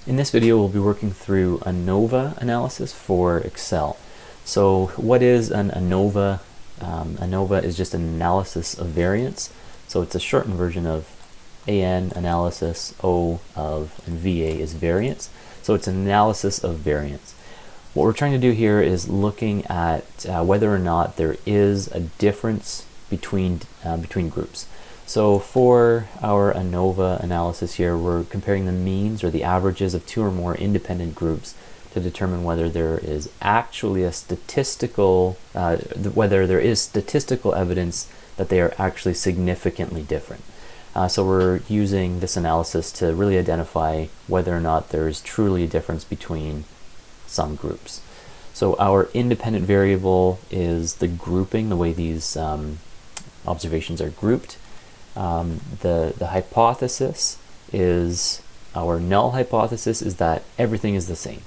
In this video, we'll be working through Anova analysis for Excel. So what is an Anova? Anova is just an analysis of variance. So it's a shortened version of AN analysis, O of, and VA is variance. So it's an analysis of variance. What we're trying to do here is looking at whether or not there is a difference between groups. So for our Anova analysis here, we're comparing the means or the averages of two or more independent groups to determine whether there is actually a statistical, whether there is statistical evidence that they are actually significantly different. So we're using this analysis to really identify whether or not there is truly a difference between some groups. So our independent variable is the grouping, the way these observations are grouped. The hypothesis is, our null hypothesis is that everything is the same.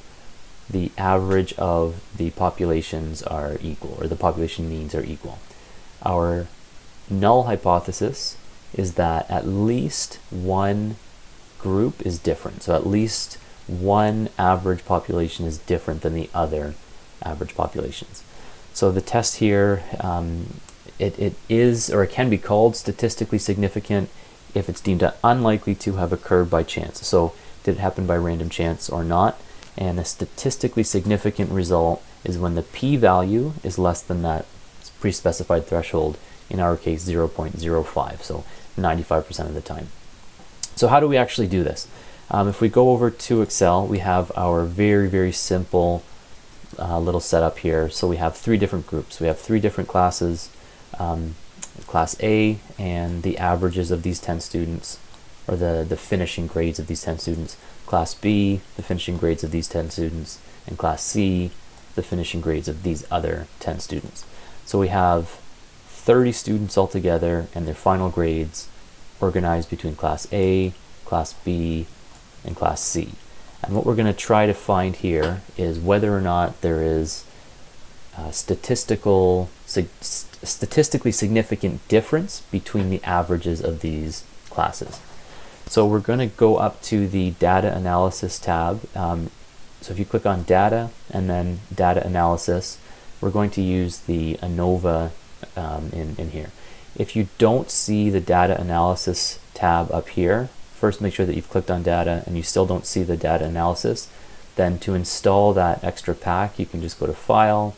The average of the populations are equal, or the population means are equal. Our null hypothesis is that at least one group is different. So at least one average population is different than the other average populations. So the test here, it is, or it can be called statistically significant if it's deemed unlikely to have occurred by chance. So did it happen by random chance or not? And a statistically significant result is when the p-value is less than that pre-specified threshold, in our case 0.05, so 95% of the time. So how do we actually do this? If we go over to Excel, we have our very simple little setup here. So we have three different groups. We have three different classes. Class A and the averages of these 10 students, or the finishing grades of these 10 students. Class B, the finishing grades of these 10 students. And Class C, the finishing grades of these other 10 students. So we have 30 students altogether and their final grades organized between Class A, Class B, and Class C. And what we're going to try to find here is whether or not there is statistically significant difference between the averages of these classes. So we're going to go up to the data analysis tab. So if you click on data and then data analysis, we're going to use the Anova in here. If you don't see the data analysis tab up here, first make sure that you've clicked on data and you still don't see the data analysis. Then to install that extra pack, you can just go to File,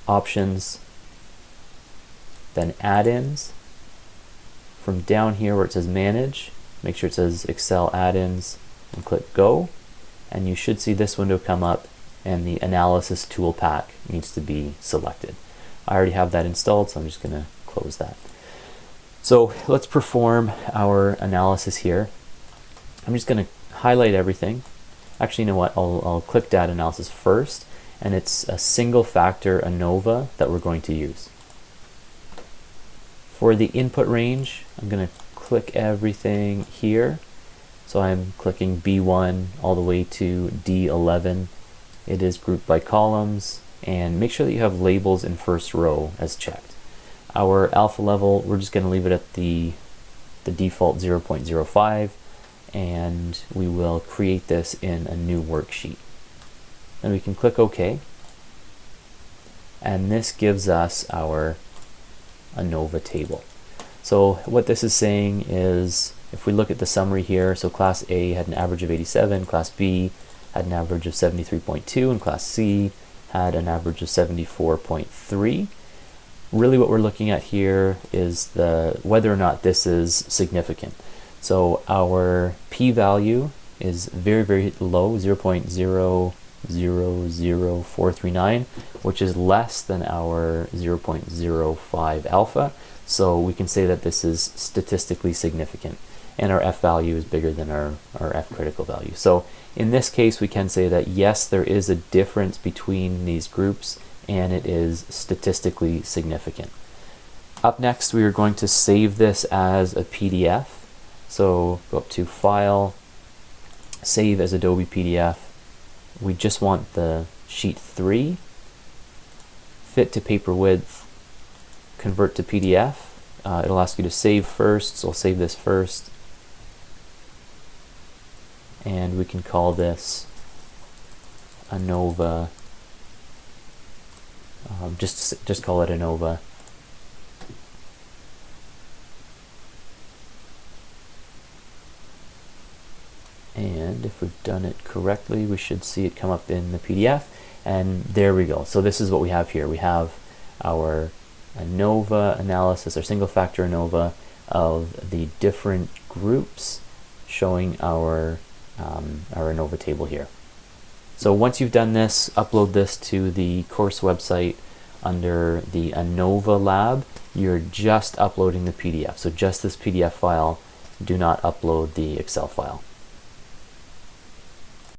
Options, then Add-ins. From down here where it says Manage, make sure it says Excel Add-ins and click Go, and you should see this window come up and the Analysis Tool Pack needs to be selected. I already have that installed, so I'm just going to close that. So let's perform our analysis here. I'm just going to highlight everything. Actually, you know what? I'll click Data Analysis first, and it's a single factor ANOVA that we're going to use. For the input range, I'm going to click everything here. So I'm clicking B1 all the way to D11. It is grouped by columns, and make sure that you have labels in first row as checked. Our alpha level, we're just going to leave it at the default 0.05, and we will create this in a new worksheet. Then we can click OK, and this gives us our Anova table. So what this is saying is, if we look at the summary here, so Class A had an average of 87, Class B had an average of 73.2, and Class C had an average of 74.3. Really what we're looking at here is whether or not this is significant. So our p-value is very low, 0.000439, which is less than our 0.05 alpha. So we can say that this is statistically significant, and our f value is bigger than our f critical value. So in this case, we can say that yes, there is a difference between these groups, and it is statistically significant. Up next, we are going to save this as a PDF. So go up to File, Save as Adobe PDF. We just want the sheet 3, fit to paper width, convert to PDF. It'll ask you to save first, so I'll save this first. and we can call this Anova. Just call it Anova. And if we've done it correctly, we should see it come up in the PDF. And there we go. So this is what we have here. We have our Anova analysis, our single factor Anova of the different groups showing our Anova table here. So once you've done this, upload this to the course website under the Anova lab. You're just uploading the PDF. So just this PDF file. Do not upload the Excel file.